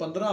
15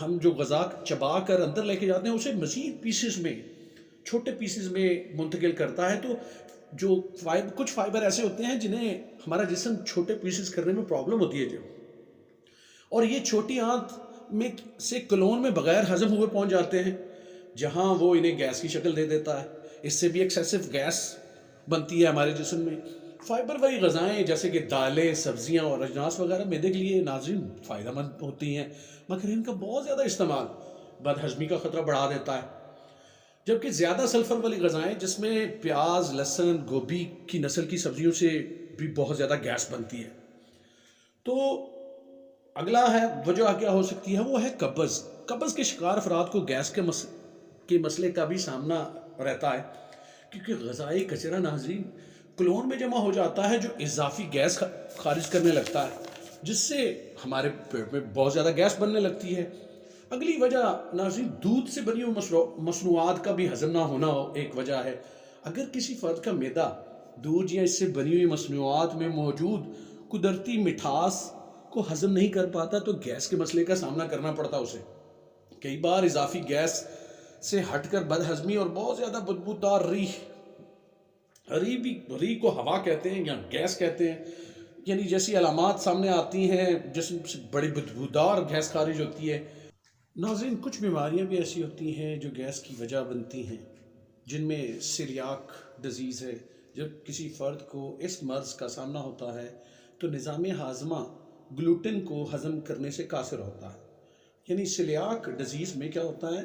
ہم جو غذا چبا کر اندر لے کے جاتے ہیں اسے مزید پیسز میں، چھوٹے پیسز میں منتقل کرتا ہے. تو جو کچھ فائبر ایسے ہوتے ہیں جنہیں ہمارا جسم چھوٹے پیسز کرنے میں پرابلم ہوتی ہے اور یہ چھوٹی آنت میں سے کلون میں بغیر ہضم ہوئے پہنچ جاتے ہیں، جہاں وہ انہیں گیس کی شکل دے دیتا ہے. اس سے بھی ایکسیسو گیس بنتی ہے ہمارے جسم میں. فائبر والی غذائیں جیسے کہ دالیں، سبزیاں اور اجناس وغیرہ معدے کے لیے ناظرین فائدہ مند ہوتی ہیں، مگر ان کا بہت زیادہ استعمال بد ہضمی کا خطرہ بڑھا دیتا ہے. جبکہ زیادہ سلفر والی غذائیں جس میں پیاز، لہسن، گوبھی کی نسل کی سبزیوں سے بھی بہت زیادہ گیس بنتی ہے. تو اگلا ہے وجہ کیا ہو سکتی ہے، وہ ہے قبض. قبض کے شکار افراد کو گیس کے مسئلے کا بھی سامنا رہتا ہے، کیونکہ غذائی کچرا ناظرین کلون میں جمع ہو جاتا ہے جو اضافی گیس خارج کرنے لگتا ہے، جس سے ہمارے پیٹ میں بہت زیادہ گیس بننے لگتی ہے. اگلی وجہ ناظرین دودھ سے بنی ہوئی مصنوعات کا بھی ہضم نہ ہونا ایک وجہ ہے. اگر کسی فرد کا معدہ دودھ یا اس سے بنی ہوئی مصنوعات میں موجود قدرتی مٹھاس کو ہضم نہیں کر پاتا تو گیس کے مسئلے کا سامنا کرنا پڑتا اسے. کئی بار اضافی گیس سے ہٹ کر بد ہضمی اور بہت زیادہ بدبودار ریح کو ہوا کہتے ہیں یا گیس کہتے ہیں، یعنی جیسی علامات سامنے آتی ہیں جسم سے بڑی بدبودار گیس خارج ہوتی ہے. ناظرین کچھ بیماریاں بھی ایسی ہوتی ہیں جو گیس کی وجہ بنتی ہیں، جن میں سیلیاک ڈیزیز ہے. جب کسی فرد کو اس مرض کا سامنا ہوتا ہے تو نظام ہاضمہ گلوٹن کو ہضم کرنے سے قاصر ہوتا ہے. یعنی سیلیاک ڈیزیز میں کیا ہوتا ہے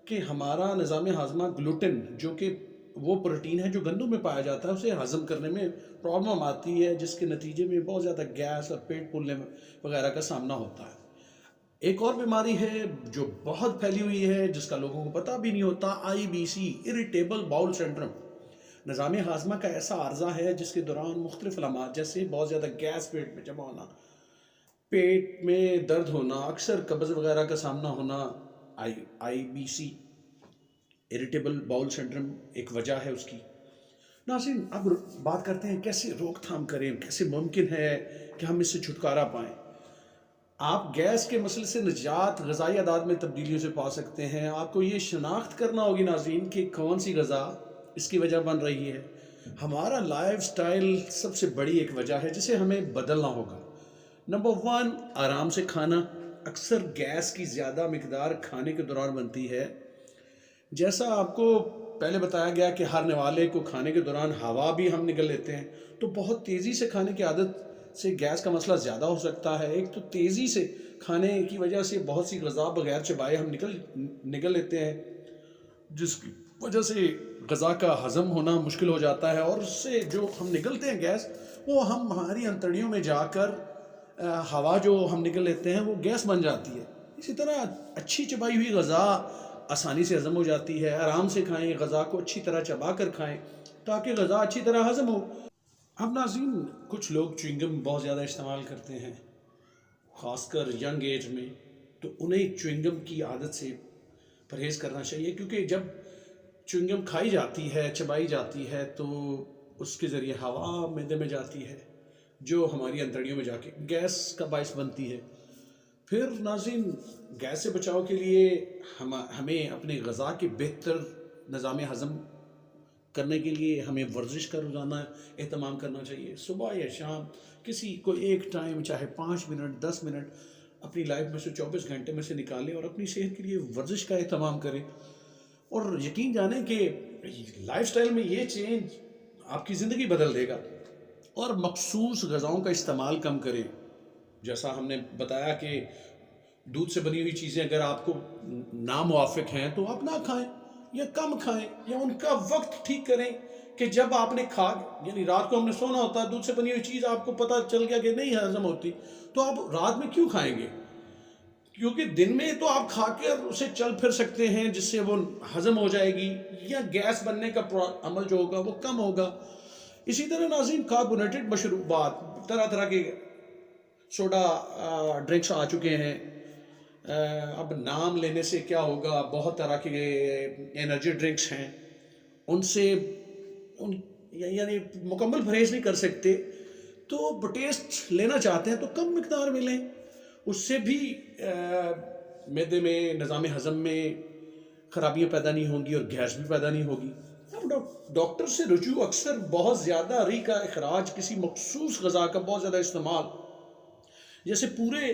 کہ ہمارا نظام ہاضمہ گلوٹن، جو کہ وہ پروٹین ہے جو گندم میں پایا جاتا ہے، اسے ہضم کرنے میں پرابلم آتی ہے، جس کے نتیجے میں بہت زیادہ گیس اور پیٹ پھولنے وغیرہ کا سامنا ہوتا ہے. ایک اور بیماری ہے جو بہت پھیلی ہوئی ہے جس کا لوگوں کو پتہ بھی نہیں ہوتا، IBC اریٹیبل باؤل سنڈروم. نظام ہاضمہ کا ایسا عارضہ ہے جس کے دوران مختلف علامات جیسے بہت زیادہ گیس پیٹ میں جمع ہونا، پیٹ میں درد ہونا، اکثر قبض وغیرہ کا سامنا ہونا، IBC اریٹیبل باؤل سنڈروم ایک وجہ ہے اس کی. ناظرین اب بات کرتے ہیں کیسے روک تھام کریں، کیسے ممکن ہے کہ ہم اس سے چھٹکارا پائیں. آپ گیس کے مسئلے سے نجات غذائی عادات میں تبدیلیوں سے پا سکتے ہیں. آپ کو یہ شناخت کرنا ہوگی ناظرین کہ کون سی غذا اس کی وجہ بن رہی ہے. ہمارا لائف سٹائل سب سے بڑی ایک وجہ ہے جسے ہمیں بدلنا ہوگا. نمبر 1، آرام سے کھانا. اکثر گیس کی زیادہ مقدار کھانے کے دوران بنتی ہے. جیسا آپ کو پہلے بتایا گیا کہ ہر نوالے کو کھانے کے دوران ہوا بھی ہم نگل لیتے ہیں، تو بہت تیزی سے کھانے کی عادت سے گیس کا مسئلہ زیادہ ہو سکتا ہے. ایک تو تیزی سے کھانے کی وجہ سے بہت سی غذا بغیر چبائے ہم نگل لیتے ہیں، جس کی وجہ سے غذا کا ہضم ہونا مشکل ہو جاتا ہے، اور اس سے جو ہم نگلتے ہیں گیس، وہ ہماری انتڑیوں میں جا کر ہوا جو ہم نگل لیتے ہیں وہ گیس بن جاتی ہے. اسی طرح اچھی چبائی ہوئی غذا آسانی سے ہضم ہو جاتی ہے. آرام سے کھائیں، غذا کو اچھی طرح چبا کر کھائیں تاکہ غذا اچھی طرح ہضم ہو. اب ناظرین کچھ لوگ چوئنگم بہت زیادہ استعمال کرتے ہیں، خاص کر ینگ ایج میں، تو انہیں چوئنگم کی عادت سے پرہیز کرنا چاہیے، کیونکہ جب چوئنگم کھائی جاتی ہے، چبائی جاتی ہے، تو اس کے ذریعے ہوا معدے میں جاتی ہے جو ہماری انتڑیوں میں جا کے گیس کا باعث بنتی ہے. پھر ناظرین گیس سے بچاؤ کے لیے ہمیں اپنے غذا کے بہتر نظام ہضم کرنے کے لیے ہمیں ورزش کا روزانہ اہتمام کرنا چاہیے. صبح یا شام کسی کو ایک ٹائم، چاہے 5 منٹ 10 منٹ اپنی لائف میں سے 24 گھنٹے میں سے نکالیں اور اپنی صحت کے لیے ورزش کا اہتمام کریں. اور یقین جانیں کہ لائف سٹائل میں یہ چینج آپ کی زندگی بدل دے گا. اور مخصوص غذاؤں کا استعمال کم کریں. جیسا ہم نے بتایا کہ دودھ سے بنی ہوئی چیزیں اگر آپ کو ناموافق ہیں تو آپ نہ کھائیں یا کم کھائیں، یا ان کا وقت ٹھیک کریں کہ جب آپ نے یعنی رات کو ہم نے سونا ہوتا ہے، دودھ سے بنی ہوئی چیز آپ کو پتہ چل گیا کہ نہیں ہضم ہوتی، تو آپ رات میں کیوں کھائیں گے؟ کیونکہ دن میں تو آپ کھا کے اسے چل پھر سکتے ہیں جس سے وہ ہضم ہو جائے گی یا گیس بننے کا عمل جو ہوگا وہ کم ہوگا. اسی طرح ناظرین کاربونیٹڈ مشروبات، طرح طرح کے سوڈا ڈرنکس آ چکے ہیں. اب نام لینے سے کیا ہوگا، بہت طرح کے انرجی ڈرنکس ہیں، ان سے یعنی مکمل پرہیز نہیں کر سکتے، تو ٹیسٹ لینا چاہتے ہیں تو کم مقدار میں لیں. اس سے بھی معدے میں نظام ہضم میں خرابیاں پیدا نہیں ہوں گی اور گیس بھی پیدا نہیں ہوگی. اب ڈاکٹر سے رجوع اکثر بہت زیادہ ری کا اخراج، کسی مخصوص غذا کا بہت زیادہ استعمال، جیسے پورے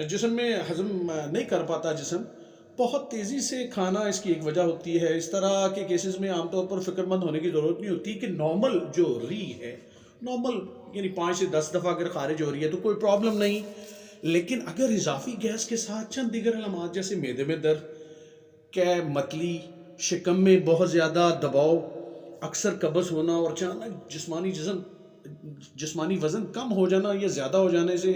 جسم میں ہضم نہیں کر پاتا جسم، بہت تیزی سے کھانا اس کی ایک وجہ ہوتی ہے. اس طرح کے کیسز میں عام طور پر فکر مند ہونے کی ضرورت نہیں ہوتی کہ نارمل جو ری ہے، نارمل یعنی 5 سے 10 دفعہ اگر خارج ہو رہی ہے تو کوئی پرابلم نہیں. لیکن اگر اضافی گیس کے ساتھ چند دیگر علامات جیسے معدے میں درد، متلی، شکم میں بہت زیادہ دباؤ، اکثر قبض ہونا اور اچانک جسمانی وزن کم ہو جانا یا زیادہ ہو جانے سے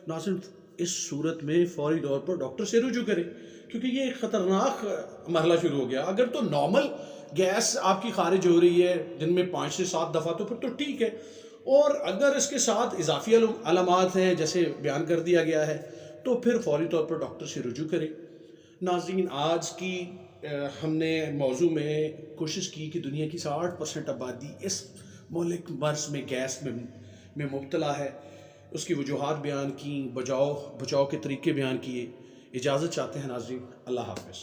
ناظرین اس صورت میں فوری طور پر ڈاکٹر سے رجوع کریں، کیونکہ یہ ایک خطرناک مرحلہ شروع ہو گیا. اگر تو نارمل گیس آپ کی خارج ہو رہی ہے دن میں 5 سے 7 دفعہ تو پھر تو ٹھیک ہے، اور اگر اس کے ساتھ اضافی علامات ہیں جیسے بیان کر دیا گیا ہے تو پھر فوری طور پر ڈاکٹر سے رجوع کریں. ناظرین آج کی ہم نے موضوع میں کوشش کی کہ دنیا کی 60% آبادی اس مہلک مرض میں گیس میں مبتلا ہے، اس کی وجوہات بیان کی، بچاؤ کے طریقے بیان کیے. اجازت چاہتے ہیں ناظرین، اللہ حافظ.